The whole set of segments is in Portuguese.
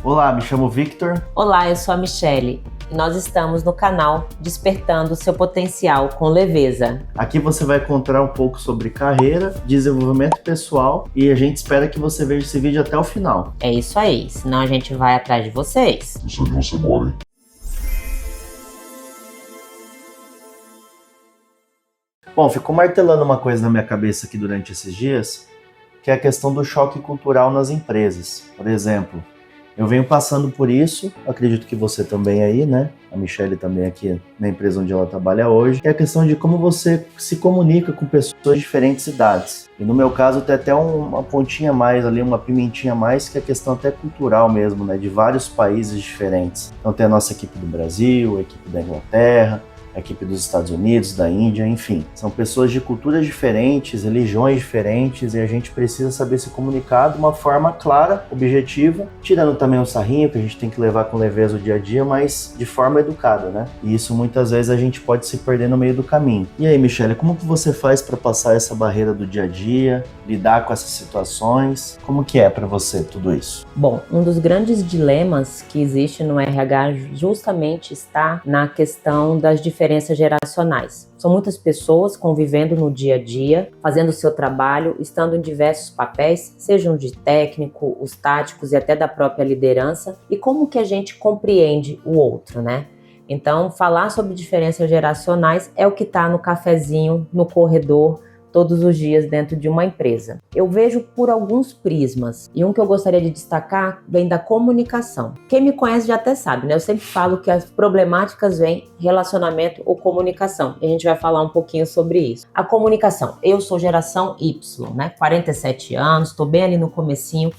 Olá, me chamo Victor. Olá, eu sou a Michele e nós estamos no canal Despertando Seu Potencial com Leveza. Aqui você vai encontrar um pouco sobre carreira, desenvolvimento pessoal e a gente espera que você veja esse vídeo até o final. É isso aí, senão a gente vai atrás de vocês. Não sei onde você mora, hein? Bom, ficou martelando uma coisa na minha cabeça aqui durante esses dias, que é a questão do choque cultural nas empresas. Por exemplo, eu venho passando por isso, acredito que você também aí, né? A Michele também aqui na empresa onde ela trabalha hoje, que é a questão de como você se comunica com pessoas de diferentes idades. E no meu caso tem até uma pontinha a mais ali, uma pimentinha a mais, que é a questão até cultural mesmo, né? De vários países diferentes. Então tem a nossa equipe do Brasil, a equipe da Inglaterra, a equipe dos Estados Unidos, da Índia, enfim. São pessoas de culturas diferentes, religiões diferentes, e a gente precisa saber se comunicar de uma forma clara, objetiva, tirando também o sarrinho, que a gente tem que levar com leveza o dia a dia, mas de forma educada, né? E isso muitas vezes a gente pode se perder no meio do caminho. E aí, Michele, como que você faz para passar essa barreira do dia a dia, lidar com essas situações? Como que é para você tudo isso? Bom, um dos grandes dilemas que existe no RH justamente está na questão das diferenças geracionais. São muitas pessoas convivendo no dia a dia, fazendo o seu trabalho, estando em diversos papéis, sejam de técnico, os táticos e até da própria liderança, e como que a gente compreende o outro, né? Então, falar sobre diferenças geracionais é o que está no cafezinho, no corredor, todos os dias dentro de uma empresa. Eu vejo por alguns prismas, e um que eu gostaria de destacar vem da comunicação. Quem me conhece já até sabe, né? Eu sempre falo que as problemáticas vêm relacionamento ou comunicação. E a gente vai falar um pouquinho sobre isso. A comunicação. Eu sou geração Y, né? 47 anos, estou bem ali no comecinho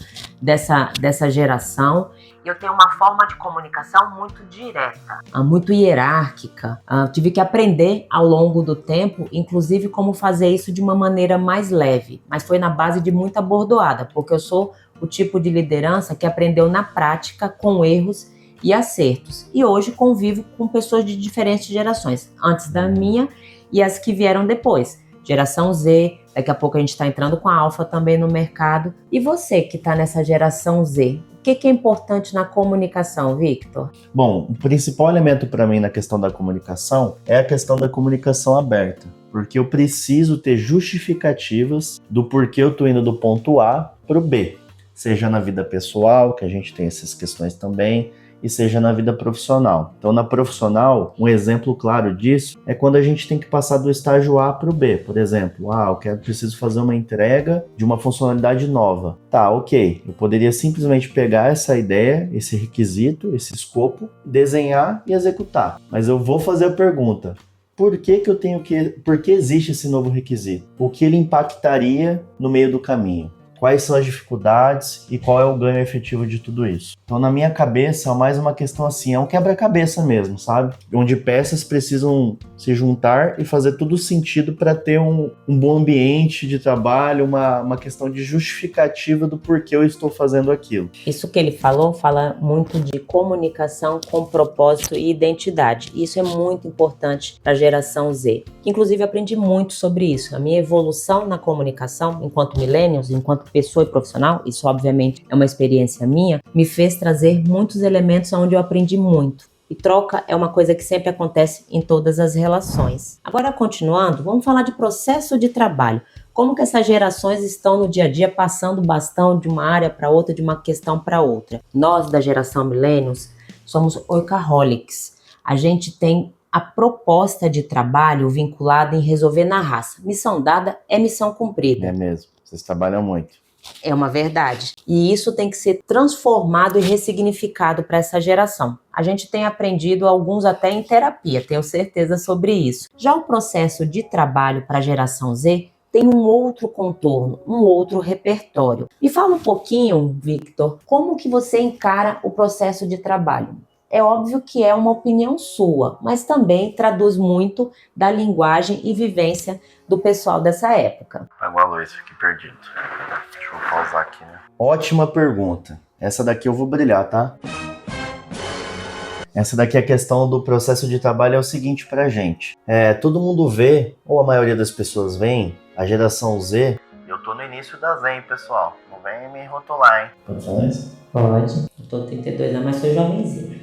dessa geração. Eu tenho uma forma de comunicação muito direta, muito hierárquica. Tive que aprender ao longo do tempo, inclusive, como fazer isso de uma maneira mais leve. Mas foi na base de muita bordoada, porque eu sou o tipo de liderança que aprendeu na prática, com erros e acertos. E hoje convivo com pessoas de diferentes gerações, antes da minha e as que vieram depois. Geração Z, daqui a pouco a gente está entrando com a Alfa também no mercado. E você que está nessa geração Z, o que é importante na comunicação, Victor? Bom, o principal elemento para mim na questão da comunicação é a questão da comunicação aberta, porque eu preciso ter justificativas do porquê eu estou indo do ponto A para o B, seja na vida pessoal, que a gente tem essas questões também, e seja na vida profissional. Então, na profissional, um exemplo claro disso é quando a gente tem que passar do estágio A para o B. Por exemplo, preciso fazer uma entrega de uma funcionalidade nova. Tá, ok. Eu poderia simplesmente pegar essa ideia, esse requisito, esse escopo, desenhar e executar. Mas eu vou fazer a pergunta: por que existe esse novo requisito? O que ele impactaria no meio do caminho? Quais são as dificuldades e qual é o ganho efetivo de tudo isso? Então, na minha cabeça, é mais uma questão assim, é um quebra-cabeça mesmo, sabe? Onde peças precisam se juntar e fazer tudo sentido para ter um bom ambiente de trabalho, uma questão de justificativa do porquê eu estou fazendo aquilo. Isso que ele falou, fala muito de comunicação com propósito e identidade. Isso é muito importante para a geração Z. Inclusive, aprendi muito sobre isso. A minha evolução na comunicação, enquanto millennials, enquanto pessoa e profissional, isso obviamente é uma experiência minha, me fez trazer muitos elementos onde eu aprendi muito. E troca é uma coisa que sempre acontece em todas as relações. Agora, continuando, vamos falar de processo de trabalho. Como que essas gerações estão no dia a dia passando o bastão de uma área para outra, de uma questão para outra. Nós, da geração Millennials, somos workaholics. A gente tem a proposta de trabalho vinculada em resolver na raça. Missão dada é missão cumprida. É mesmo, vocês trabalham muito. É uma verdade. E isso tem que ser transformado e ressignificado para essa geração. A gente tem aprendido alguns até em terapia, tenho certeza sobre isso. Já o processo de trabalho para a geração Z tem um outro contorno, um outro repertório. Me fala um pouquinho, Victor, como que você encara o processo de trabalho? É óbvio que é uma opinião sua, mas também traduz muito da linguagem e vivência do pessoal dessa época. Apagou a luz, fiquei perdido. Deixa eu pausar aqui, né? Ótima pergunta. Essa daqui eu vou brilhar, tá? Essa daqui é a questão do processo de trabalho, é o seguinte pra gente. Todo mundo vê, ou a maioria das pessoas vê, a geração Z. Eu tô no início da Z, hein, pessoal. Não vem me rotular, hein? Pode falar isso? Pode. Tô 32 anos, mas sou jovenzinho.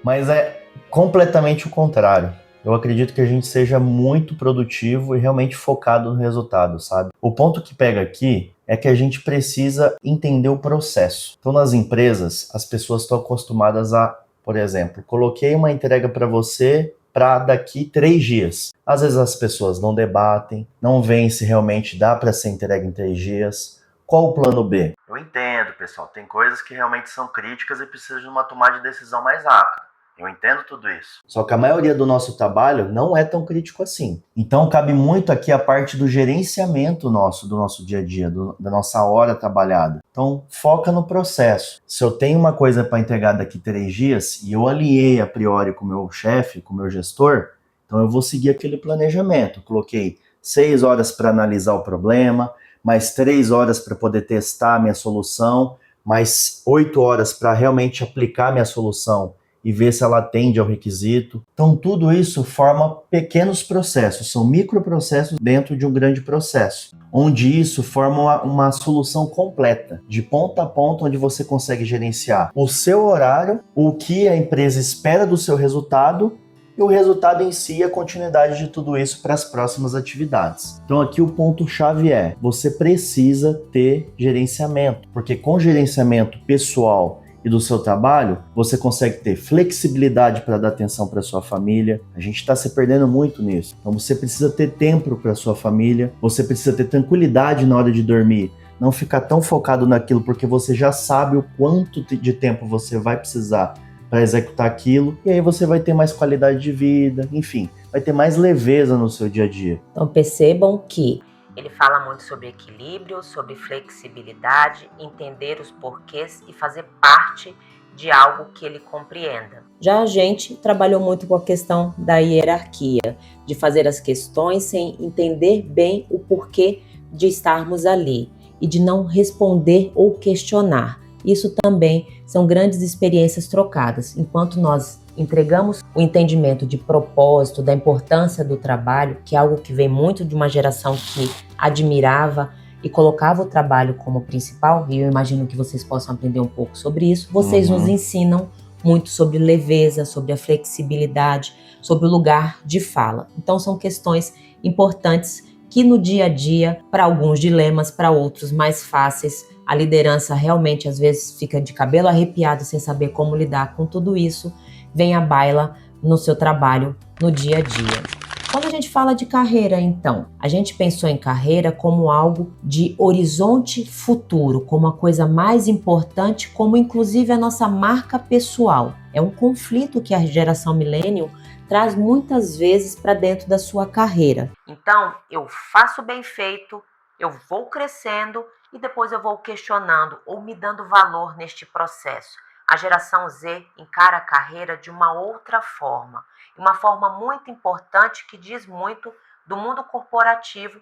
Mas é completamente o contrário. Eu acredito que a gente seja muito produtivo e realmente focado no resultado, sabe? O ponto que pega aqui é que a gente precisa entender o processo. Então, nas empresas, as pessoas estão acostumadas a, por exemplo, coloquei uma entrega para você para daqui 3 dias. Às vezes as pessoas não debatem, não veem se realmente dá para ser entregue em 3 dias. Qual o plano B? Eu entendo, pessoal, tem coisas que realmente são críticas e precisam de uma tomada de decisão mais rápida. Eu entendo tudo isso. Só que a maioria do nosso trabalho não é tão crítico assim. Então cabe muito aqui a parte do gerenciamento do nosso dia a dia, da nossa hora trabalhada. Então foca no processo. Se eu tenho uma coisa para entregar daqui 3 dias e eu alinhei a priori com o meu chefe, com o meu gestor, então eu vou seguir aquele planejamento. Eu coloquei 6 horas para analisar o problema, mais 3 horas para poder testar a minha solução, mais 8 horas para realmente aplicar a minha solução e ver se ela atende ao requisito. Então, tudo isso forma pequenos processos, são microprocessos dentro de um grande processo, onde isso forma uma solução completa, de ponta a ponta, onde você consegue gerenciar o seu horário, o que a empresa espera do seu resultado e o resultado em si e a continuidade de tudo isso para as próximas atividades. Então aqui o ponto-chave é, você precisa ter gerenciamento, porque com gerenciamento pessoal e do seu trabalho, você consegue ter flexibilidade para dar atenção para sua família. A gente está se perdendo muito nisso. Então você precisa ter tempo para sua família, você precisa ter tranquilidade na hora de dormir, não ficar tão focado naquilo porque você já sabe o quanto de tempo você vai precisar para executar aquilo, e aí você vai ter mais qualidade de vida, enfim, vai ter mais leveza no seu dia a dia. Então percebam que ele fala muito sobre equilíbrio, sobre flexibilidade, entender os porquês e fazer parte de algo que ele compreenda. Já a gente trabalhou muito com a questão da hierarquia, de fazer as questões sem entender bem o porquê de estarmos ali e de não responder ou questionar. Isso também são grandes experiências trocadas. Enquanto nós entregamos o entendimento de propósito, da importância do trabalho, que é algo que vem muito de uma geração que admirava e colocava o trabalho como principal, e eu imagino que vocês possam aprender um pouco sobre isso, vocês nos ensinam muito sobre leveza, sobre a flexibilidade, sobre o lugar de fala. Então são questões importantes que no dia a dia, para alguns dilemas, para outros mais fáceis, a liderança realmente às vezes fica de cabelo arrepiado sem saber como lidar com tudo isso, vem à baila no seu trabalho, no dia a dia. Quando a gente fala de carreira, então, a gente pensou em carreira como algo de horizonte futuro, como a coisa mais importante, como inclusive a nossa marca pessoal. É um conflito que a geração millennial traz muitas vezes para dentro da sua carreira. Então, eu faço bem feito, eu vou crescendo e depois eu vou questionando ou me dando valor neste processo. A geração Z encara a carreira de uma outra forma, uma forma muito importante que diz muito do mundo corporativo,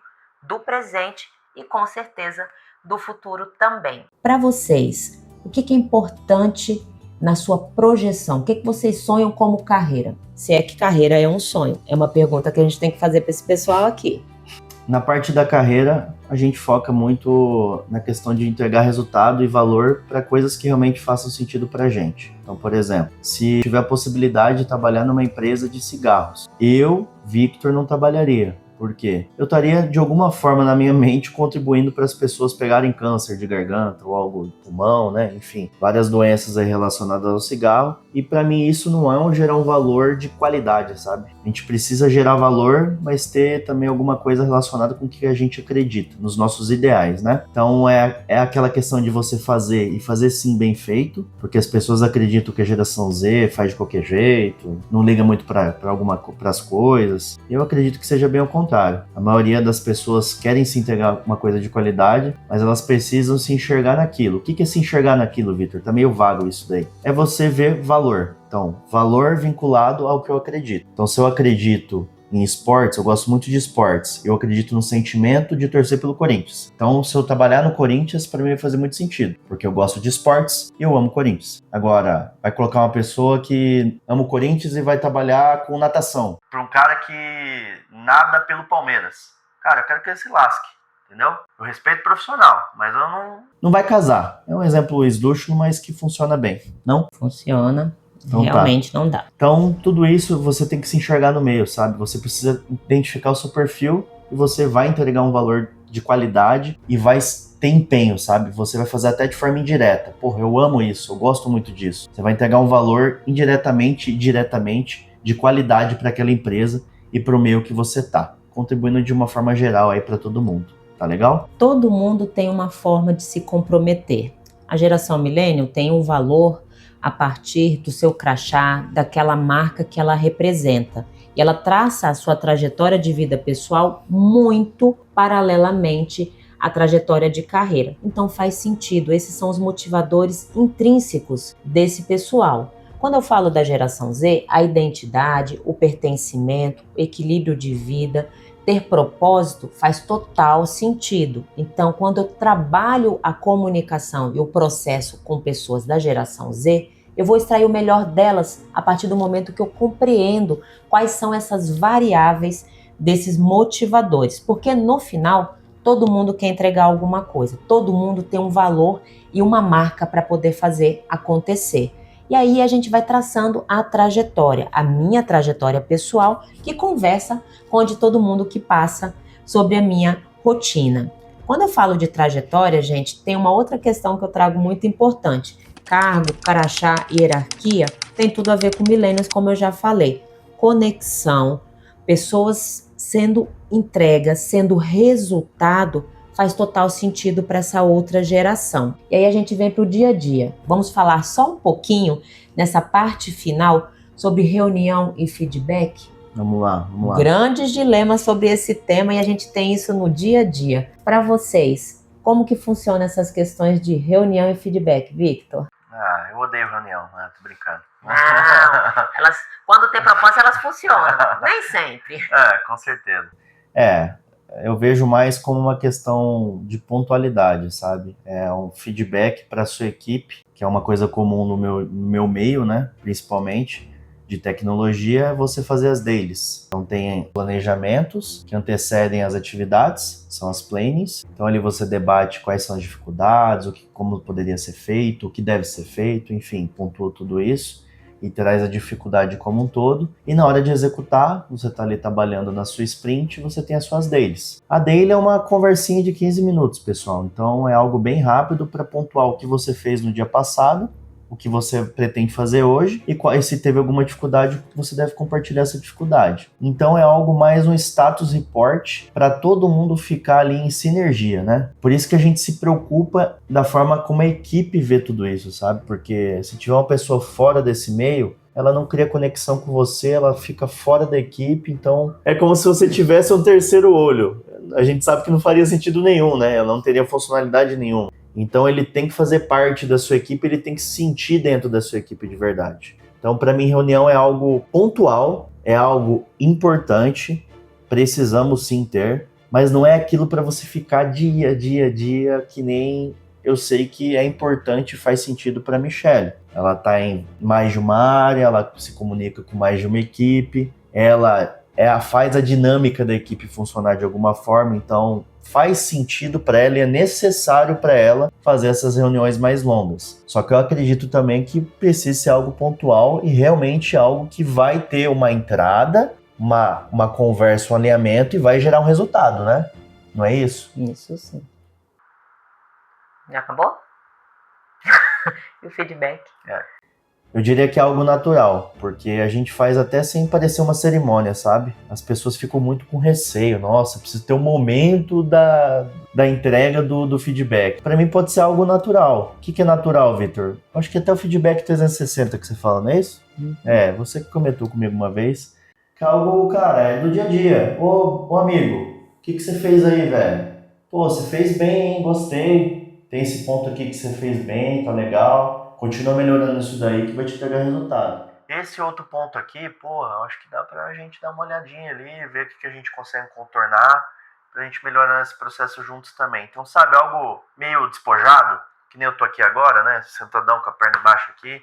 do presente e, com certeza, do futuro também. Para vocês, o que é importante na sua projeção? O que vocês sonham como carreira? Se é que carreira é um sonho? É uma pergunta que a gente tem que fazer para esse pessoal aqui. Na parte da carreira, a gente foca muito na questão de entregar resultado e valor para coisas que realmente façam sentido para a gente. Então, por exemplo, se tiver a possibilidade de trabalhar numa empresa de cigarros, eu, Victor, não trabalharia. Por quê? Eu estaria, de alguma forma, na minha mente, contribuindo para as pessoas pegarem câncer de garganta ou algo de pulmão, né? Enfim, várias doenças aí relacionadas ao cigarro. E para mim isso não é gerar um valor de qualidade, sabe? A gente precisa gerar valor, mas ter também alguma coisa relacionada com o que a gente acredita, nos nossos ideais, né? Então é aquela questão de você fazer e fazer sim bem feito, porque as pessoas acreditam que a geração Z faz de qualquer jeito, não liga muito para as coisas. Eu acredito que seja bem ao contrário. A maioria das pessoas querem se entregar uma coisa de qualidade, mas elas precisam se enxergar naquilo. O que é se enxergar naquilo, Victor? Tá meio vago isso daí. É você ver valor. Então, valor vinculado ao que eu acredito. Então, se eu acredito em esportes, eu gosto muito de esportes. Eu acredito no sentimento de torcer pelo Corinthians. Então, se eu trabalhar no Corinthians, para mim vai fazer muito sentido, porque eu gosto de esportes e eu amo o Corinthians. Agora, vai colocar uma pessoa que ama o Corinthians e vai trabalhar com natação. Para um cara que nada pelo Palmeiras. Cara, eu quero que ele se lasque. entendeu? Eu respeito o profissional, mas eu não vai casar. É um exemplo esdrúxulo, mas que funciona bem, não? Funciona. Então Realmente não dá. Então, tudo isso você tem que se enxergar no meio, sabe? Você precisa identificar o seu perfil e você vai entregar um valor de qualidade e vai ter empenho, sabe? Você vai fazer até de forma indireta. Porra, eu amo isso, eu gosto muito disso. Você vai entregar um valor indiretamente e diretamente de qualidade para aquela empresa e para o meio que você tá, contribuindo de uma forma geral aí para todo mundo. Tá legal? Todo mundo tem uma forma de se comprometer. A geração millennial tem um valor a partir do seu crachá, daquela marca que ela representa. E ela traça a sua trajetória de vida pessoal muito paralelamente à trajetória de carreira. Então faz sentido, esses são os motivadores intrínsecos desse pessoal. Quando eu falo da geração Z, a identidade, o pertencimento, o equilíbrio de vida, ter propósito faz total sentido. Então, quando eu trabalho a comunicação e o processo com pessoas da geração Z, eu vou extrair o melhor delas a partir do momento que eu compreendo quais são essas variáveis desses motivadores. Porque no final, todo mundo quer entregar alguma coisa, todo mundo tem um valor e uma marca para poder fazer acontecer. E aí a gente vai traçando a trajetória, a minha trajetória pessoal, que conversa com a de todo mundo que passa sobre a minha rotina. Quando eu falo de trajetória, gente, tem uma outra questão que eu trago muito importante. Cargo, crachá, hierarquia, tem tudo a ver com millennials, como eu já falei. Conexão, pessoas sendo entregas, sendo resultado, faz total sentido para essa outra geração. E aí a gente vem para o dia a dia. Vamos falar só um pouquinho nessa parte final sobre reunião e feedback? Vamos lá. Grandes dilemas sobre esse tema e a gente tem isso no dia a dia. Para vocês, como que funcionam essas questões de reunião e feedback, Victor? Eu odeio reunião, tô brincando. Não, quando tem proposta, elas funcionam. Nem sempre. Com certeza. Eu vejo mais como uma questão de pontualidade, sabe? É um feedback para a sua equipe, que é uma coisa comum no meu meio, né? Principalmente de tecnologia, é você fazer as dailies. Então tem planejamentos que antecedem as atividades, são as plannings. Então ali você debate quais são as dificuldades, como poderia ser feito, o que deve ser feito, enfim, pontua tudo isso e traz a dificuldade como um todo. E na hora de executar, você está ali trabalhando na sua sprint, você tem as suas dailies. A daily é uma conversinha de 15 minutos, pessoal. Então é algo bem rápido para pontuar o que você fez no dia passado, o que você pretende fazer hoje e se teve alguma dificuldade, você deve compartilhar essa dificuldade. Então é algo mais um status report para todo mundo ficar ali em sinergia, né? Por isso que a gente se preocupa da forma como a equipe vê tudo isso, sabe? Porque se tiver uma pessoa fora desse meio, ela não cria conexão com você, ela fica fora da equipe, então é como se você tivesse um terceiro olho. A gente sabe que não faria sentido nenhum, né? Ela não teria funcionalidade nenhuma. Então ele tem que fazer parte da sua equipe, ele tem que se sentir dentro da sua equipe de verdade. Então para mim reunião é algo pontual, é algo importante, precisamos sim ter, mas não é aquilo para você ficar dia, que nem eu sei que é importante e faz sentido para a Michelle. Ela está em mais de uma área, ela se comunica com mais de uma equipe, ela faz a dinâmica da equipe funcionar de alguma forma, então faz sentido para ela e é necessário para ela fazer essas reuniões mais longas. Só que eu acredito também que precisa ser algo pontual e realmente algo que vai ter uma entrada, uma conversa, um alinhamento e vai gerar um resultado, né? Não é isso? Isso sim. Já acabou? E o feedback? Eu diria que é algo natural, porque a gente faz até sem parecer uma cerimônia, sabe? As pessoas ficam muito com receio. Nossa, precisa ter um momento da entrega do feedback. Para mim pode ser algo natural. O que é natural, Victor? Acho que até o feedback 360 que você fala, não é isso? Você que comentou comigo uma vez. Que é algo, cara, é do dia a dia. Ô amigo, o que você fez aí, velho? Pô, você fez bem, hein? Gostei. Tem esse ponto aqui que você fez bem, tá legal. Continua melhorando isso daí que vai te pegar resultado. Esse outro ponto aqui, porra, acho que dá pra gente dar uma olhadinha ali, ver o que a gente consegue contornar, pra gente melhorar esse processo juntos também. Então, sabe, algo meio despojado, que nem eu tô aqui agora, né, sentadão com a perna baixa aqui,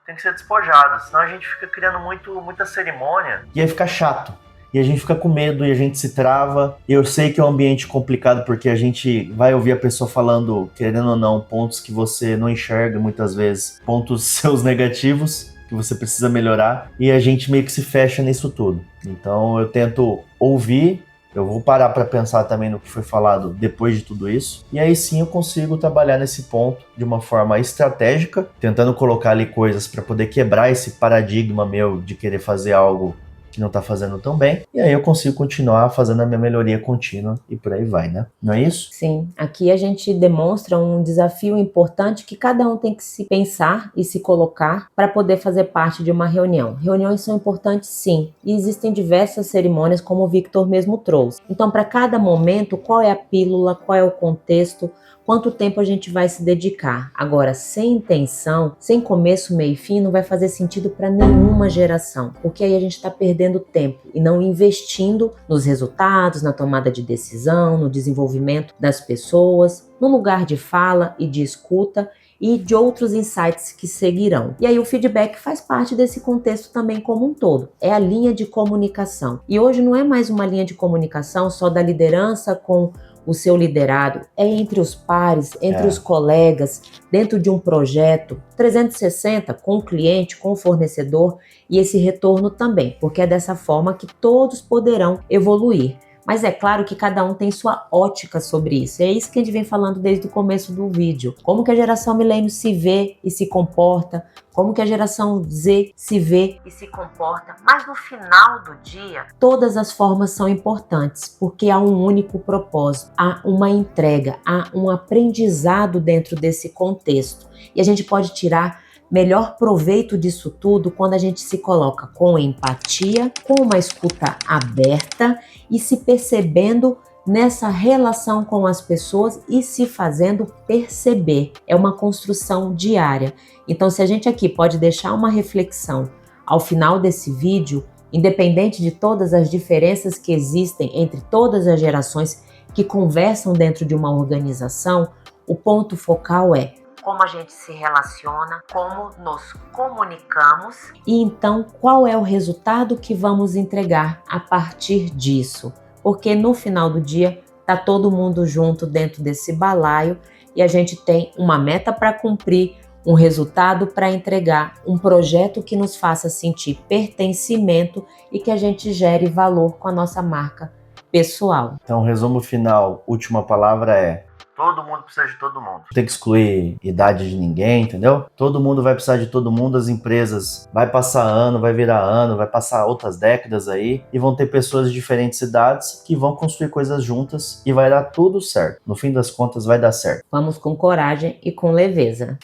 tem que ser despojado, senão a gente fica criando muita cerimônia. E aí fica chato. e a gente fica com medo e a gente se trava. Eu sei que é um ambiente complicado porque a gente vai ouvir a pessoa falando, querendo ou não, pontos que você não enxerga muitas vezes, pontos seus negativos que você precisa melhorar, e a gente meio que se fecha nisso tudo. Então eu tento ouvir, eu vou parar para pensar também no que foi falado depois de tudo isso, e aí sim eu consigo trabalhar nesse ponto de uma forma estratégica, tentando colocar ali coisas para poder quebrar esse paradigma meu de querer fazer algo que não tá fazendo tão bem, e aí eu consigo continuar fazendo a minha melhoria contínua e por aí vai, né? Não é isso? Sim, aqui a gente demonstra um desafio importante que cada um tem que se pensar e se colocar para poder fazer parte de uma reunião. Reuniões são importantes, sim, e existem diversas cerimônias, como o Victor mesmo trouxe. Então, para cada momento, qual é a pílula, qual é o contexto, quanto tempo a gente vai se dedicar. Agora, sem intenção, sem começo, meio e fim, não vai fazer sentido para nenhuma geração, porque aí a gente está perdendo tempo e não investindo nos resultados, na tomada de decisão, no desenvolvimento das pessoas, no lugar de fala e de escuta e de outros insights que seguirão. E aí o feedback faz parte desse contexto também como um todo. É a linha de comunicação. E hoje não é mais uma linha de comunicação só da liderança com o seu liderado, é entre os pares, entre os colegas, dentro de um projeto 360 com o cliente, com o fornecedor e esse retorno também, porque é dessa forma que todos poderão evoluir. Mas é claro que cada um tem sua ótica sobre isso. É isso que a gente vem falando desde o começo do vídeo. Como que a geração milênio se vê e se comporta, como que a geração Z se vê e se comporta. Mas no final do dia, todas as formas são importantes, porque há um único propósito, há uma entrega, há um aprendizado dentro desse contexto. E a gente pode tirar melhor proveito disso tudo quando a gente se coloca com empatia, com uma escuta aberta e se percebendo nessa relação com as pessoas e se fazendo perceber. É uma construção diária. Então, se a gente aqui pode deixar uma reflexão ao final desse vídeo, independente de todas as diferenças que existem entre todas as gerações que conversam dentro de uma organização, o ponto focal é como a gente se relaciona, como nos comunicamos e então qual é o resultado que vamos entregar a partir disso. Porque no final do dia tá todo mundo junto dentro desse balaio e a gente tem uma meta para cumprir, um resultado para entregar, um projeto que nos faça sentir pertencimento e que a gente gere valor com a nossa marca pessoal. Então, resumo final, última palavra é: todo mundo precisa de todo mundo. Não tem que excluir idade de ninguém, entendeu? Todo mundo vai precisar de todo mundo, as empresas vai passar ano, vai virar ano, vai passar outras décadas aí, e vão ter pessoas de diferentes idades que vão construir coisas juntas e vai dar tudo certo. No fim das contas vai dar certo. Vamos com coragem e com leveza.